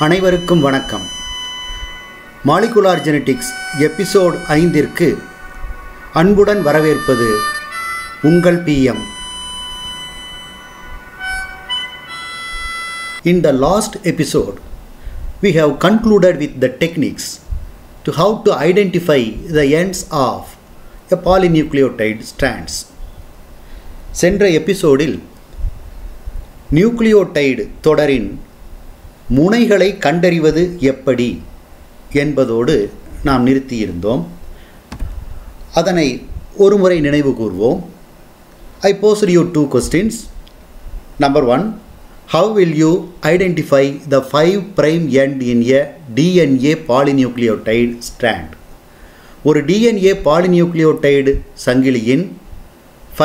அனைவருக்கும் வணக்கம். Molecular genetics episode 5ற்கு அன்புடன் வரவேற்பது உங்கள் PM. In the last episode, we have concluded with the techniques to how to identify the ends of a polynucleotide strands. சென்ற எபிசோடில் nucleotide தொடரின் முனைகளை கண்டறிவது எப்படி என்பதோடு நாம் நிறுத்தியிருந்தோம். அதனை ஒருமுறை நினைவு கூர்வோம். I posed you 2 questions. Number 1, how will you identify the 5' end in a DNA polynucleotide strand? ஒரு DNA polynucleotide சங்கிலியின்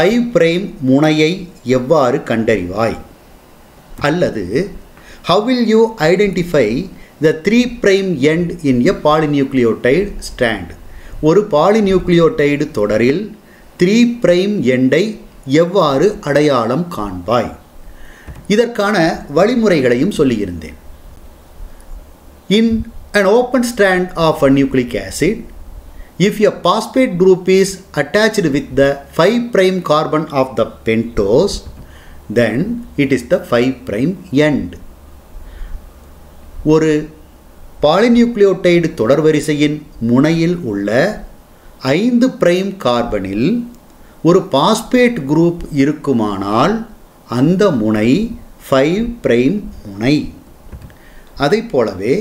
5' முனையை எவ்வாறு கண்டறிவாய்? அல்லது how will you identify the 3' end in a polynucleotide strand? ஒரு பாலிநியூக்ளியோடைடு தொடரில் 3' எண்டை எவ்வாறு அடையாளம் காண்பாய்? இதற்கான வழிமுறைகளையும் சொல்லியிருந்தேன். In an open strand of a nucleic acid, if a phosphate group is attached with the 5' carbon of the pentose, then it is the 5' end. ஒரு polynucleotide தொடர்வரிசையின் முனையில் உள்ள 5' கார்பனில் ஒரு பாஸ்பேட் குரூப் இருக்குமானால் அந்த முனை 5' முனை. அதைப் போலவே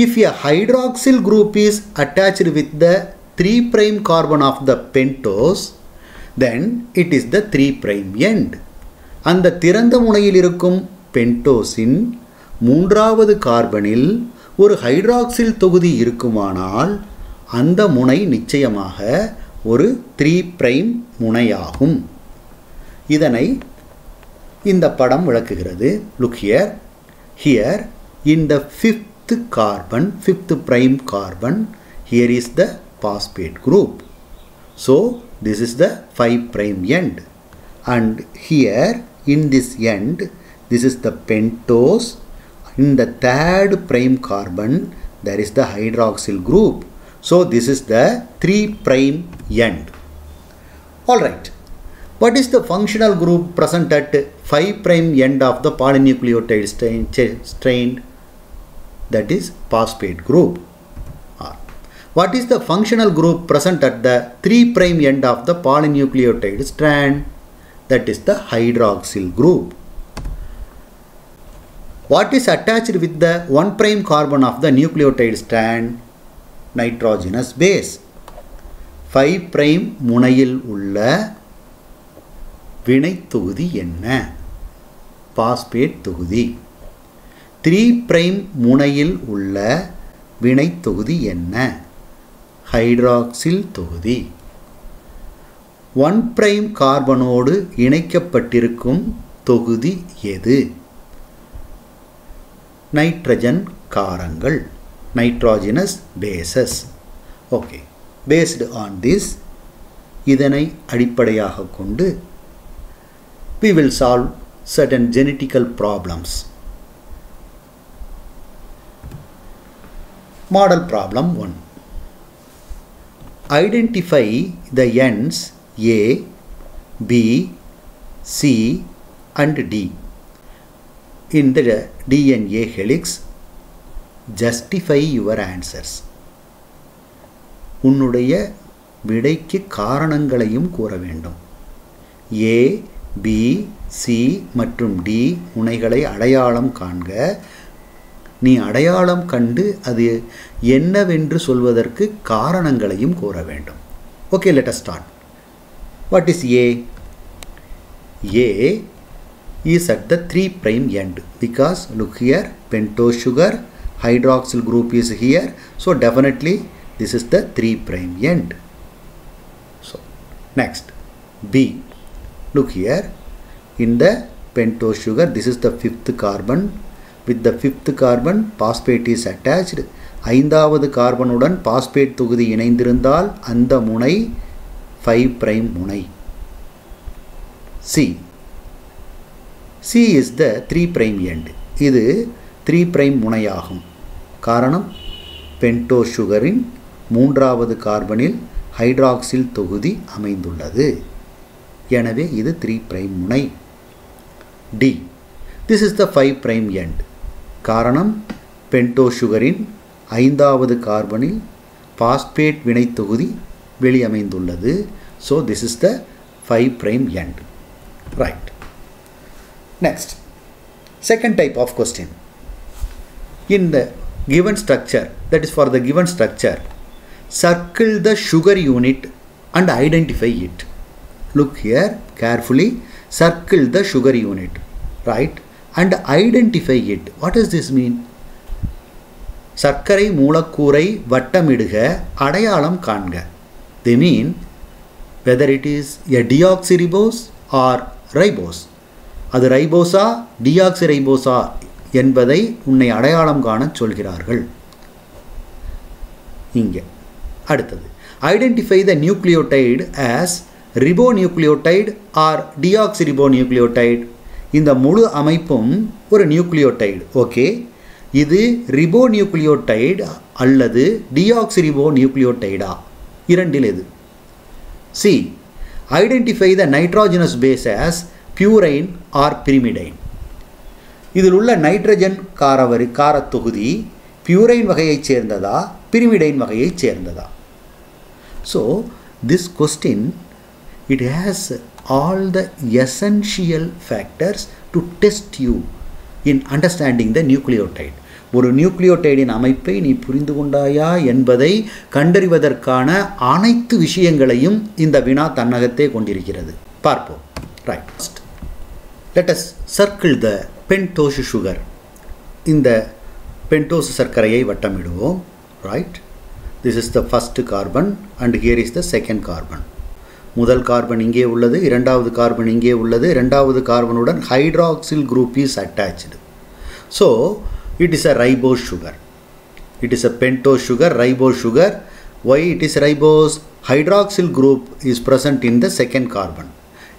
if a hydroxyl group is attached with the 3' carbon of the pentose, then it is the 3' end. அந்த திறந்த முனையில் இருக்கும் பென்டோஸின் 3வது கார்பனில் ஒரு ஹைட்ராக்சில் தொகுதி இருக்குமானால் அந்த முனை நிச்சயமாக ஒரு 3' முனையாகும். இதனை இந்த படம் விளக்குகிறது. Look here. Here in the 5th carbon, 5th prime carbon, here is the phosphate group. So this is the 5' end. And here in this end, this is the pentose. In the 3rd prime carbon, there is the hydroxyl group. So this is the 3' end. Alright. What is the functional group present at 5' end of the polynucleotide strand? That is phosphate group. What is the functional group present at the 3' end of the polynucleotide strand? That is the hydroxyl group. What is attached with the 1' carbon of the nucleotide strand? Nitrogenous base. 5' முனையில் உள்ள வினை தொகுதி என்ன? Phosphate தொகுதி. 3' முனையில் உள்ள வினை தொகுதி என்ன? ஹைட்ராக்சில் தொகுதி. 1' கார்பனோடு இணைக்கப்பட்டிருக்கும் தொகுதி எது? நைட்ரஜன் காரங்கள். Nitrogenous bases. Okay. Based on this, இதனை அடிப்படையாக கொண்டு we will solve certain genetical problems. Model problem 1. Identify the ends A, B, C and D in the DNA helix. Justify your answers. உன்னுடைய விடைக்கு காரணங்களையும் கூற வேண்டும். A, B, C மற்றும் D முனைகளை அடையாளம் காண்க. நீ அடையாளம் கண்டு அது என்னவென்று சொல்வதற்கு காரணங்களையும் கூற வேண்டும். Okay, let us start. What is A? A is at the 3' end because look here, pentose sugar, hydroxyl group is here, so definitely this is the 3' end. So next, B. Look here, in the pentose sugar, this is the 5th carbon. With the 5th carbon, phosphate is attached. 5வது கார்பனுடன் phosphate தொகுதி இணைந்திருந்தால் அந்த முனை 5' முனை. C. C is the 3' end. இது 3' முனையாகும். காரணம் pentose சுகரின் 3வது கார்பனில் hydroxyl தொகுதி அமைந்துள்ளது. எனவே இது 3' முனை. D. This is the 5' end. காரணம் பென்டோஸ் சுகரின் 5வது கார்பனில் பாஸ்பேட் வினை தொகுதி வெளியமைந்துள்ளது. So this is the 5' end. Right. Next, second type of question. In the given structure, that is for the given structure, circle the sugar unit and identify it. Look here carefully, circle the sugar unit, right, and identify it. What does this mean? சர்க்கரை மூலக்கூறை வட்டமிடுக, அடையாளம் காண்க. They mean whether it is a deoxyribose or ribose. அது ரைபோஸா டியாக்சிரைபோஸா என்பதை உன்னை அடையாளம் காணச் சொல்கிறார்கள். இங்கே அடுத்தது, identify the nucleotide as ribonucleotide or deoxyribonucleotide. இந்த முழு அமைப்பும் ஒரு நியூக்ளியோடைடு. ஓகே, இது ரிபோநியூக்ளியோடைடு அல்லது டியாக்சிரிபோநியூக்ளியோடைடா? இரண்டில் எது? C. Identify the nitrogenous base as purine or pyrimidine. இதில் உள்ள நைட்ரஜன் காரத் தொகுதி பியூரைன் வகையைச் சேர்ந்ததா பிரிமிடைன் வகையைச் சேர்ந்ததா? So this question it has all the essential factors to test you in understanding the nucleotide. ஒரு நியூக்ளியோடைடின் அமைப்பை நீ புரிந்து கொண்டாயா என்பதை கண்டறிவதற்கான அனைத்து விஷயங்களையும் இந்த வினா தன்னகத்தே கொண்டிருக்கிறது. பார்ப்போம். Right. Let us circle the pentose sugar. இந்த pentose சர்க்கரையை வட்டமிடுவோம். Right. This is the first carbon and here is the second carbon. முதல் கார்பன் இங்கே உள்ளது, இரண்டாவது கார்பன் இங்கே உள்ளது. இரண்டாவது கார்பனுடன் hydroxyl group is attached. So it is a ribose sugar. It is a pentose sugar, ribose sugar. Why it is ribose? Hydroxyl group is present in the second carbon.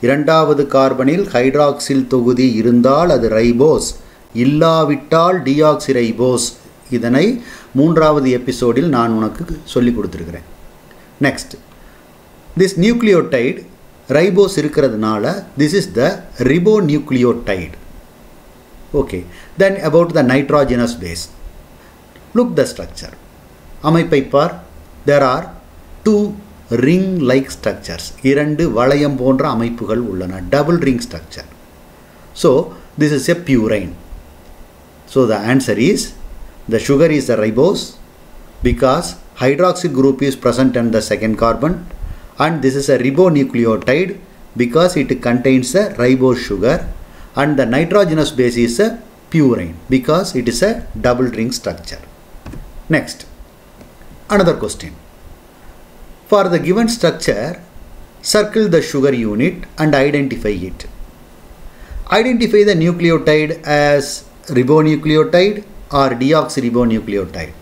இரண்டாவது கார்பனில் hydroxyl தொகுதி இருந்தால் அது ribose, இல்லாவிட்டால் டியாக்சிரைபோஸ். இதனை 3வது எபிசோடில் நான் உனக்கு சொல்லிக் கொடுத்துருக்கிறேன். நெக்ஸ்ட், திஸ் நியூக்ளியோடைடு ரைபோஸ் இருக்கிறதுனால this is the ribonucleotide. Okay, then about the nitrogenous base. Look the structure. அமைப்பை பார். There are 2 ring like structures. இரண்டு வளையம் போன்ற அமைப்புகள் உள்ளன. double ring structure. So this is a purine. So the answer is the sugar is a ribose because hydroxyl group is present in the second carbon, and this is a ribonucleotide because it contains a ribose sugar, and the nitrogenous base is a purine because it is a double ring structure. Next, another question. For the given structure, circle the sugar unit and identify it. Identify the nucleotide as ribonucleotide or deoxyribonucleotide.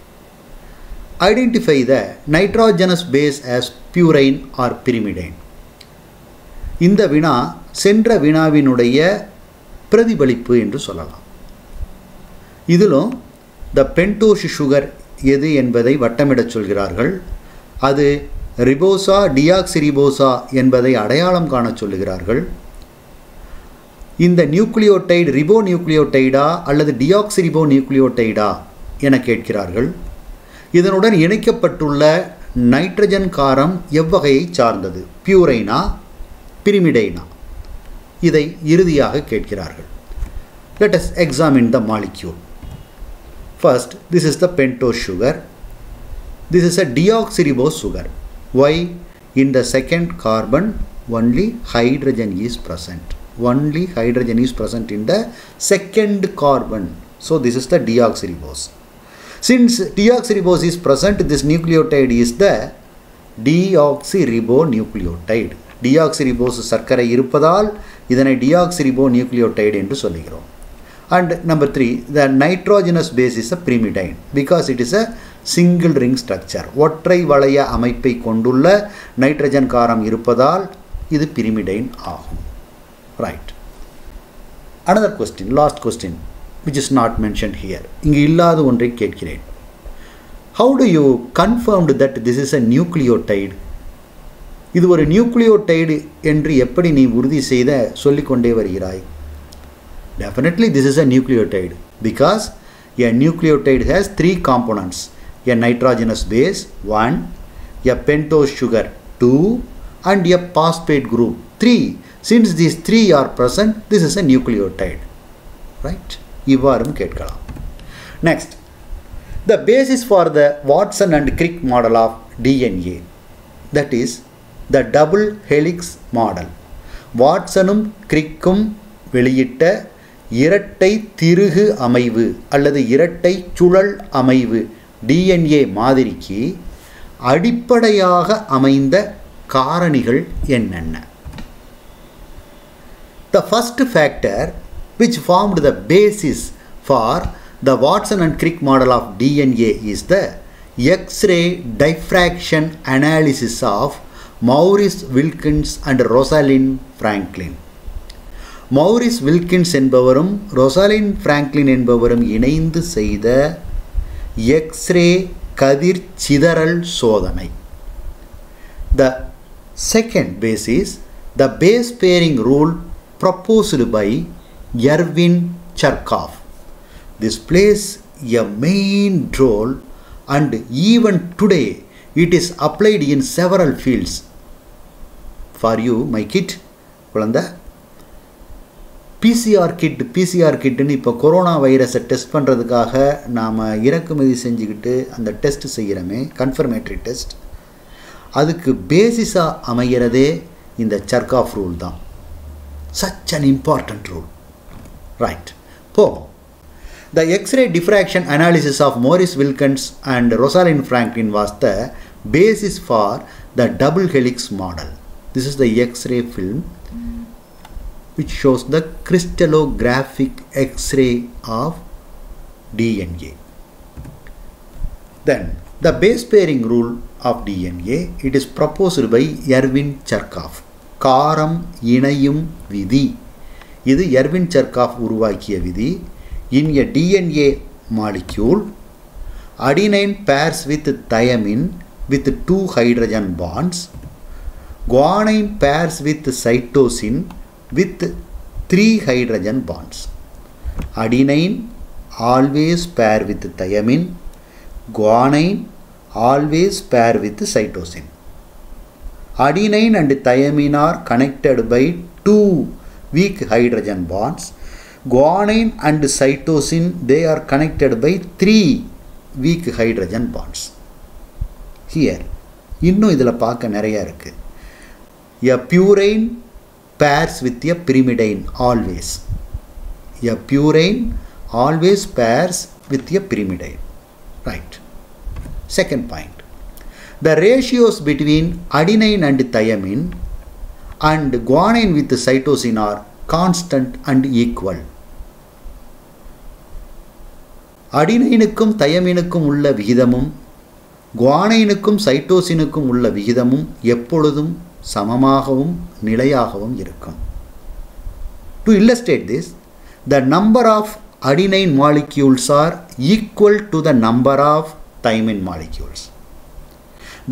Identify the nitrogenous base as purine or pyrimidine. இந்த வினா சென்ற வினாவினுடைய பிரதிபலிப்பு என்று சொல்லலாம். இதிலும் the pentose sugar எது என்பதை வட்டமிடச் சொல்கிறார்கள். அது ரிபோசா டியாக்சிரிபோசா என்பதை அடையாளம் காண சொல்லுகிறார்கள். இந்த நியூக்ளியோடைடு ரிபோநியூக்ளியோடைடா அல்லது டியாக்சிரிபோநியூக்ளியோடைடா என கேட்கிறார்கள். இதனுடன் இணைக்கப்பட்டுள்ள நைட்ரஜன் காரம் எவ்வகையை சார்ந்தது? பியூரைனா பிரிமிடைனா? இதை இறுதியாக கேட்கிறார்கள். Let us examine the molecule. First, this is the pentose sugar. This is a deoxyribose sugar. Why? In the second carbon only hydrogen is present. Only hydrogen is present in the second carbon. So this is the deoxyribose. Since deoxyribose is present, this nucleotide is the deoxyribonucleotide. Deoxyribose சர்க்கரை இருப்பதால் இதனை deoxyribonucleotide என்று சொல்லுகிறோம். And number 3, the nitrogenous base is a pyrimidine because it is a single ring structure. ஒற்றை வளைய அமைப்பை கொண்டுள்ள nitrogen காரம் இருப்பதால் இது pyrimidine ஆகும். Right. Another question, last question. which is not mentioned here. இங்கு இல்லாத ஒன்றை கேட்கிறேன். How do you confirm that this is a nucleotide? இது ஒரு நியூக்ளியோடைடு என்று எப்படி நீ உறுதி செய்த சொல்லிக்கொண்டே வருகிறாய்? Definitely this is a nucleotide because a nucleotide has 3 components. A nitrogenous base 1, a pentose sugar 2 and a phosphate group 3. Since these 3 are present, this is a nucleotide. Right? இவ்வாறும் கேட்கலாம். Next, the basis for the Watson and Crick model of DNA, that is the double helix model. வாட்சனும் கிரிக்கும் வெளியிட்ட இரட்டை திருகு அமைவு அல்லது இரட்டை சுழல் அமைவு DNA மாதிரிக்கு அடிப்படையாக அமைந்த காரணிகள் என்னென்ன? The first factor which formed the basis for the Watson and Crick model of DNA is the X-ray diffraction analysis of Maurice Wilkins and Rosalind Franklin. Maurice Wilkins என்பவரும் Rosalind Franklin என்பவரும் இணைந்து செய்த X-ray கதிர் சிதறல் சோதனை. The second basis, the base pairing rule proposed by Erwin Chargaff. This plays a main role and even today it is applied in several fields. For you, my kid, குழந்தை, PCR கிட்னு இப்போ corona வைரஸை test பண்ணுறதுக்காக நாம் இறக்குமதி செஞ்சுக்கிட்டு அந்த test செய்கிறோமே, confirmatory test, அதுக்கு பேசிஸாக அமைகிறதே இந்த சர்காஃப் ரூல் தான். Such an important rule. Right. The X-ray diffraction analysis of Maurice Wilkins and Rosalind Franklin was the basis for the double helix model. This is the X-ray film which shows the crystallographic X-ray of DNA. Then the base pairing rule of DNA, it is proposed by Erwin Chargaff. காரம் இணையும் விதி. இது Erwin சர்காஃப் உருவாக்கிய விதி. In a DNA molecule, adenine pairs with thymine with 2 hydrogen bonds. Guanine pairs with cytosine with 3 hydrogen bonds. Adenine always pair with thymine. Guanine always pair with cytosine. Adenine and thymine are connected by 2 weak hydrogen bonds. Guanine and cytosine, they are connected by 3 weak hydrogen bonds. Here, இன்னும் இதில் பார்க்க நிறையா இருக்கு. A purine pairs with a pyrimidine always. A purine always pairs with a pyrimidine. Right. Second point. The ratios between adenine and thymine and guanine with cytosine are constant and equal. அடினைனுக்கும் தயமினுக்கும் உள்ள விகிதமும் குவானைனுக்கும் சைட்டோசினுக்கும் உள்ள விகிதமும் எப்பொழுதும் சமமாகவும் நிலையாகவும் இருக்கும். To illustrate this, the number of adenine molecules are equal to the number of thymine molecules.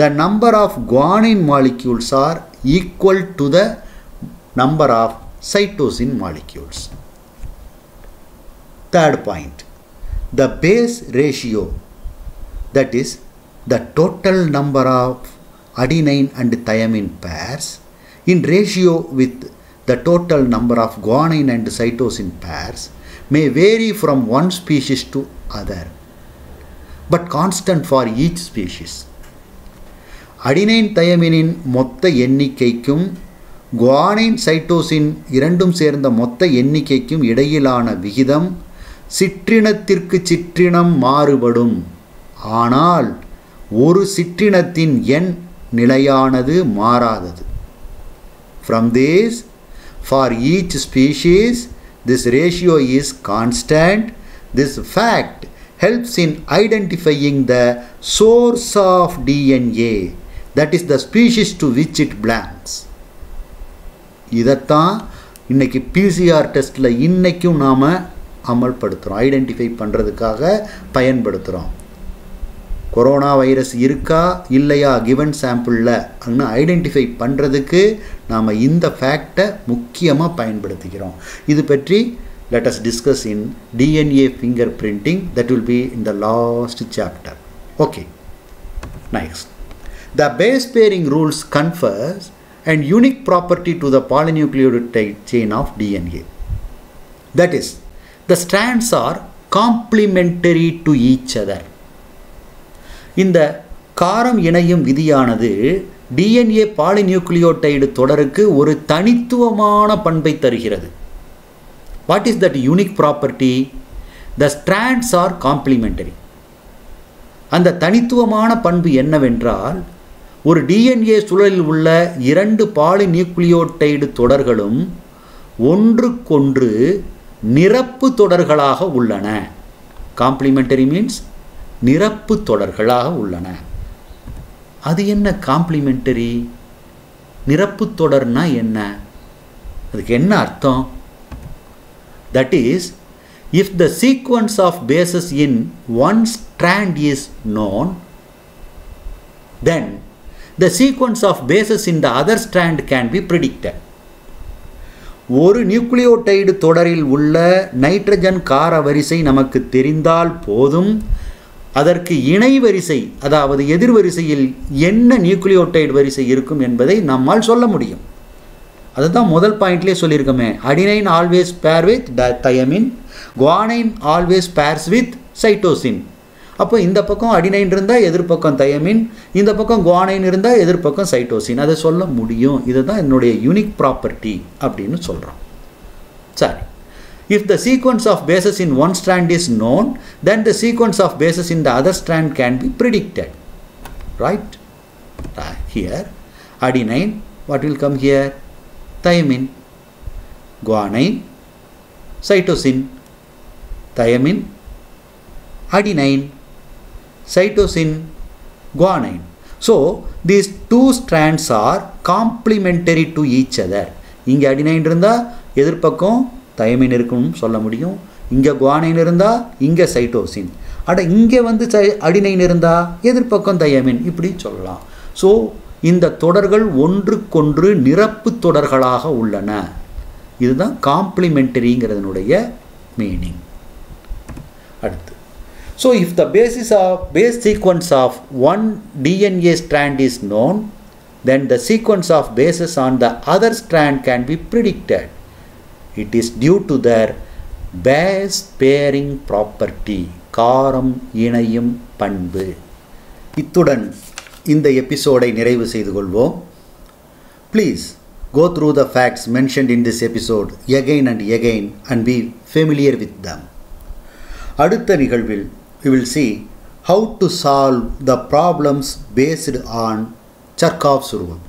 The number of guanine molecules are equal to the number of cytosine molecules. Third point, the base ratio, that is the total number of adenine and thymine pairs in ratio with the total number of guanine and cytosine pairs may vary from one species to other, but constant for each species. Adenine தயமினின் மொத்த எண்ணிக்கைக்கும் guanine cytosine இரண்டும் சேர்ந்த மொத்த எண்ணிக்கைக்கும் இடையிலான விகிதம் சிற்றினத்திற்கு சிற்றினம் மாறுபடும். ஆனால் ஒரு சிற்றினத்தின் எண் நிலையானது மாறாதது. From this, for each species, this ratio is constant. This fact helps in identifying the source of DNA, that is the species to which it belongs. இதைத்தான் இன்னைக்கு PCR டெஸ்ட்டில் இன்னைக்கும் நாம் அமல்படுத்துகிறோம், ஐடென்டிஃபை பண்ணுறதுக்காக பயன்படுத்துகிறோம். கொரோனா வைரஸ் இருக்கா இல்லையா கிவன் சாம்பிளில் அப்படின்னு ஐடென்டிஃபை பண்ணுறதுக்கு நாம் இந்த ஃபேக்டை முக்கியமாக பயன்படுத்திக்கிறோம். இது பற்றி let us discuss in DNA fingerprinting, that will be in the last chapter. Okay, next. The base pairing rules confers an unique property to the polynucleotide chain of DNA. That is, the strands are complementary to each other. இந்த காரம் இணையும் விதியானது DNA polynucleotide தொடருக்கு ஒரு தனித்துவமான பண்பை தருகிறது. What is that unique property? The strands are complementary. அந்த தனித்துவமான பண்பு என்னவென்றால், ஒரு DNA சுழலில் உள்ள 2 பாலிநியூக்ளியோடைடு தொடர்களும் ஒன்றுக்கொன்று நிரப்பு தொடர்களாக உள்ளன. காம்ப்ளிமெண்டரி மீன்ஸ் நிரப்பு தொடர்களாக உள்ளன. அது என்ன காம்ப்ளிமெண்டரி? நிரப்பு தொடர்னா என்ன? அதுக்கு என்ன அர்த்தம்? That is, if the sequence of bases in one strand is known, then the sequence of bases in the other strand can be predicted. ஒரு நியூக்ளியோடைடு தொடரில் உள்ள நைட்ரஜன் கார வரிசை நமக்கு தெரிந்தால் போதும், அதற்கு இணை வரிசை அதாவது எதிர்வரிசையில் என்ன நியூக்ளியோடைடு வரிசை இருக்கும் என்பதை நம்மால் சொல்ல முடியும். அதுதான் முதல் பாயிண்ட்லேயே சொல்லியிருக்கோமே, adenine always pair with thymine, guanine always pairs with cytosine. அப்போ இந்த பக்கம் அடினைன் இருந்தால் எதிர்பக்கம் தயமின், இந்த பக்கம் குவானைன் இருந்தால் எதிர்பக்கம் சைட்டோசின். அதை சொல்ல முடியும். இதுதான் என்னுடைய யூனிக் ப்ராப்பர்ட்டி அப்படின்னு சொல்கிறோம். சரி, if the sequence of bases in one strand is known, then the sequence of bases in the other strand can be predicted. Right? Here, adenine, what will come here? Thymine, guanine, cytosine, thymine, adenine, cytosine, guanine. So, these two strands are complementary to each other. இங்கே adenine இருந்தால் எதிர்பக்கம் thymine இருக்குன்னு சொல்ல முடியும். இங்கே guanine இருந்தால் இங்கே cytosine. இங்கே வந்து adenine இருந்தால் எதிர்பக்கம் thymine, இப்படி சொல்லலாம். ஸோ இந்த தொடர்கள் ஒன்றுக்கொன்று நிரப்பு தொடர்களாக உள்ளன. இதுதான் காம்ப்ளிமெண்டரிங்கிறதுனுடைய மீனிங். அடுத்து, so if the base sequence of one DNA strand is known, then the sequence of bases on the other strand can be predicted. It is due to their base pairing property, காரம் இணையும் பண்பு. இத்துடன் இந்த எபிசோடை நிறைவு செய்து கொள்வோம். Please go through the facts mentioned in this episode again and be familiar with them. அடுத்த நிகழ்வில் we will see how to solve the problems based on Charkov's rule.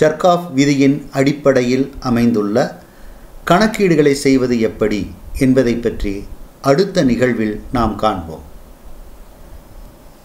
Charkov விதியின் அடிப்படையில் அமைந்துள்ள கணக்கீடுகளை செய்வது எப்படி என்பதை பற்றி அடுத்த நிகழ்வில் நாம் காண்போம்.